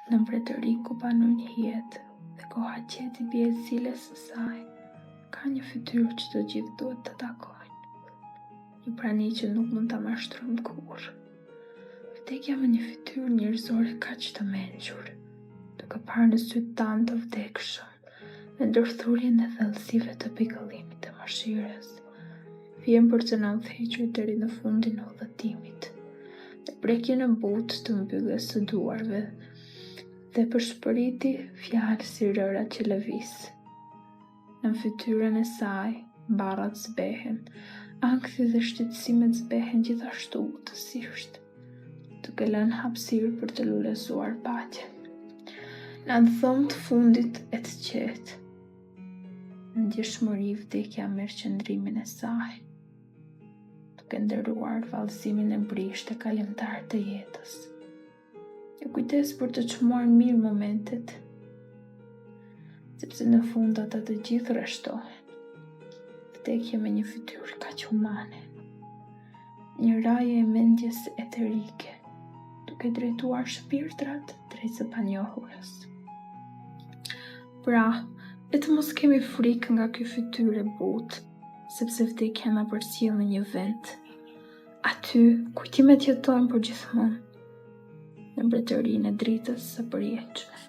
në mbretëri ku banojnë hijet dhe koha qeti bie cilës së saj, ka një fytyrë që të gjithë duhet të takojnë. Një prani që nuk mund ta mashtrojmë kurrë. Vdekja me një fytyrë njerëzore kaq të mençur, duke parë në sytë tanë të vdekshëm, me ndërthurjen e thellësive të pikëllimit të mëshirës, vjen për të na udhëhequr deri në fundin e udhëtimit, në prekjen e butë të mbylljes së duarve, dhe përshpëriti fjalë si rëra që lëviz. Në fytyrën e saj, barrat zbehen, ankthi dhe shqetësimet zbehen gjithashtu butësisht, duke lënë hapësirë për të lulezuar paqen. Në anë të fundit e të qetë, në ndjeshmëri vdekja merr qëndrimin e saj, duke ndëruar vallëzimin e brisht të kalimtar të jetës. Një kujdes për të çmuar mirë momentet, sepse në fund ata të gjithë rreshtohen. Vdekje me një fytyrë kaq humane, një raje e mendjes eterike, duke drejtuar shpirtrat drejt së panjohurës. Pra, le të mos kemi frikë nga ky fytyrë e butë, sepse vdekja na përcjell në një vend, aty kujtimet jetojnë për gjithmonë, në mbretërinë e dritës së përjetshme.